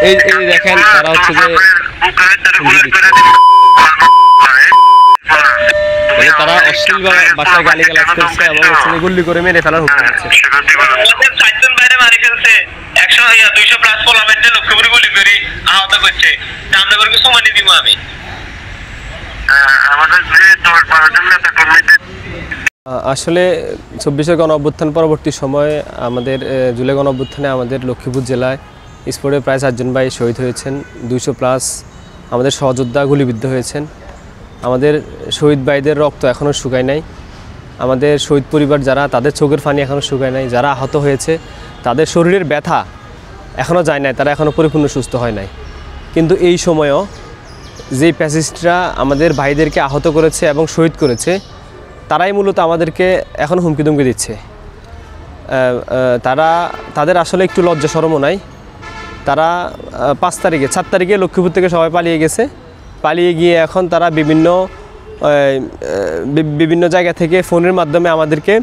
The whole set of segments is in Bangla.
এই দেখেন তারা হচ্ছে যে তারা অশ্লীল ভাষায় গালিগালাজ করছে এবং হচ্ছে গুলি করে মেরে ফেলার হুমকি দিচ্ছে। চারজন বাইরে মারি ফেলছে, 100-200 প্লাস পোলামেন্টে লক্ষ্যপুরে গুলি করে আহত করছে। আমরা করে সময় দিব আমি আমাদের যে 10-12 নেতা কর্মীদের আসলে 24 গণ অভ্যুত্থান পরবর্তী সময়ে আমাদের জুলাই গণ অভ্যুত্থানে আমাদের লক্ষ্মীপুর জেলায় স্পোর্টে প্রায় 4 জন ভাই শহীদ হয়েছেন, 200 প্লাস আমাদের সহযোদ্ধা গুলিবিদ্ধ হয়েছেন। আমাদের শহীদ ভাইদের রক্ত এখনও শুকায় নাই, আমাদের শহীদ পরিবার যারা তাদের চোখের পানি এখনও শুকায় নাই, যারা আহত হয়েছে তাদের শরীরের ব্যথা এখনও যায় নাই, তারা এখনও পরিপূর্ণ সুস্থ হয় নাই। কিন্তু এই সময়ও যেই প্যাসিস্টরা আমাদের ভাইদেরকে আহত করেছে এবং শহীদ করেছে তারাই মূলত আমাদেরকে এখন হুমকি দুমকি দিচ্ছে। তাদের আসলে একটু লজ্জা শরমও নাই। তারা 4 তারিখে লক্ষ্মীপুর থেকে সবাই পালিয়ে গেছে, পালিয়ে গিয়ে এখন তারা বিভিন্ন জায়গা থেকে ফোনের মাধ্যমে আমাদেরকে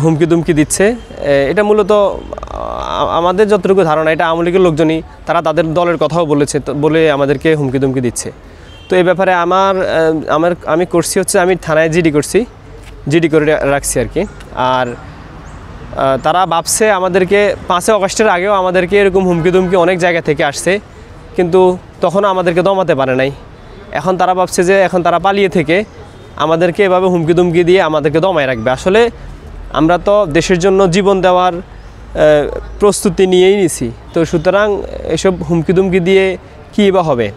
হুমকি দুমকি দিচ্ছে। এটা মূলত আমাদের যতটুকু ধারণা এটা আওয়ামী লীগের লোকজনই, তারা তাদের দলের কথাও বলে আমাদেরকে হুমকি দুমকি দিচ্ছে। তো এই ব্যাপারে আমি করছি হচ্ছে আমি থানায় জিডি করে রাখছি আর কি। আর তারা ভাবছে আমাদেরকে 5 অগাস্টের আগেও আমাদেরকে এরকম হুমকি দুমকি অনেক জায়গা থেকে আসছে, কিন্তু তখনও আমাদেরকে দমাতে পারে নাই। এখন তারা ভাবছে যে এখন তারা পালিয়ে থেকে আমাদেরকে এভাবে হুমকি দুমকি দিয়ে আমাদেরকে দমায় রাখবে। আসলে আমরা তো দেশের জন্য জীবন দেওয়ার প্রস্তুতি নিয়েই নিছি, তো সুতরাং এসব হুমকি দুমকি দিয়ে কী বা হবে?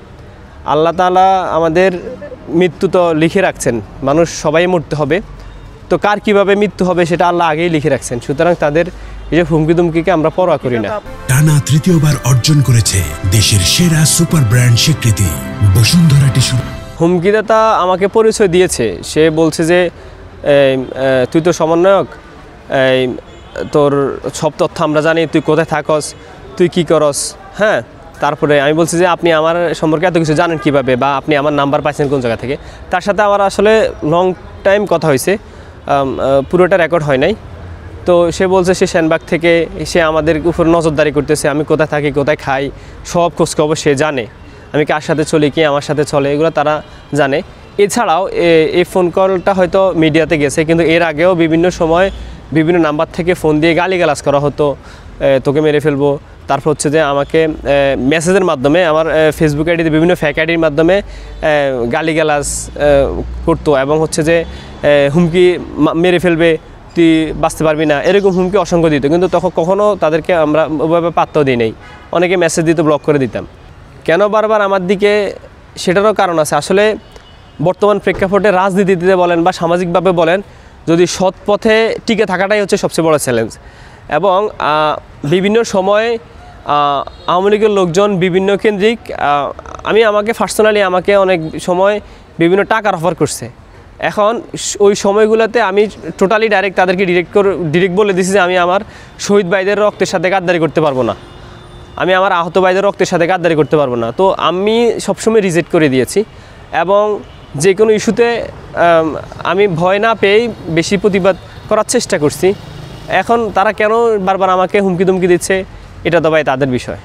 আল্লাহ তাআলা আমাদের মৃত্যু তো লিখে রাখছেন, মানুষ সবাই মরতে হবে, তো কার কীভাবে মৃত্যু হবে সেটা আল্লাহ আগেই লিখে রাখছেন। সুতরাং তাদের এই যে হুমকি দুমকিকে আমরা পরোয়া করি না। টানা তৃতীয়বার অর্জন করেছে দেশের সেরা সুপার ব্র্যান্ড স্বীকৃতি বসুন্ধরা টিস্যু। হুমকিদাতা আমাকে পরিচয় দিয়েছে, সে বলছে যে তুই তো সমন্বয়ক, তোর সব তথ্য আমরা জানি, তুই কোথায় থাকস, তুই কি করস। হ্যাঁ, তারপরে আমি বলছি যে আপনি আমার সম্পর্কে এত কিছু জানেন কিভাবে, বা আপনি আমার নাম্বার পাইছেন কোন জায়গা থেকে। তার সাথে আমার আসলে লং টাইম কথা হয়েছে, পুরোটা রেকর্ড হয় নাই। তো সে বলছে সে সেনবাগ থেকে, সে আমাদের উপর নজরদারি করতেছে, আমি কোথায় থাকি, কোথায় খাই, সব খোঁজখবর সে জানে, আমি কার সাথে চলি, কি আমার সাথে চলে, এগুলো তারা জানে। এছাড়াও এই ফোন কলটা হয়তো মিডিয়াতে গেছে, কিন্তু এর আগেও বিভিন্ন সময় বিভিন্ন নাম্বার থেকে ফোন দিয়ে গালিগালাজ করা হতো, তোকে মেরে ফেলবো। তারপর হচ্ছে যে আমাকে মেসেজের মাধ্যমে আমার ফেসবুক আইডিতে বিভিন্ন ফেক আইডির মাধ্যমে গালিগালাজ করতো এবং হচ্ছে যে হুমকি মেরে ফেলবে, তুই বাঁচতে পারবি না, এরকম হুমকি অসংখ্য দিত। কিন্তু তখন কখনও তাদেরকে আমরা ওইভাবে পাত্তাও দিই নাই, অনেকে মেসেজ দিতে ব্লক করে দিতাম। কেন বারবার আমার দিকে, সেটারও কারণ আছে। আসলে বর্তমান প্রেক্ষাপটে রাজনীতিতে বলেন বা সামাজিকভাবে বলেন, যদি সৎ পথে টিকে থাকাটাই হচ্ছে সবচেয়ে বড় চ্যালেঞ্জ। এবং বিভিন্ন সময়ে আওয়ামী লীগের লোকজন বিভিন্ন কেন্দ্রিক আমাকে পার্সোনালি আমাকে অনেক সময় বিভিন্ন টাকার অফার করছে। এখন ওই সময়গুলোতে আমি টোটালি তাদেরকে ডিরেক্ট বলে দিছি যে আমি আমার শহীদ ভাইদের রক্তের সাথে গাদ্দারি করতে পারবো না, আমি আমার আহত ভাইদের রক্তের সাথে গাদ্দারি করতে পারবো না। তো আমি সবসময় রিজেক্ট করে দিয়েছি এবং যে কোনো ইস্যুতে আমি ভয় না পেয়েই বেশি প্রতিবাদ করার চেষ্টা করছি। এখন তারা কেন বারবার আমাকে হুমকি দুমকি দিচ্ছে, এটা তো ভাই তাদের বিষয়।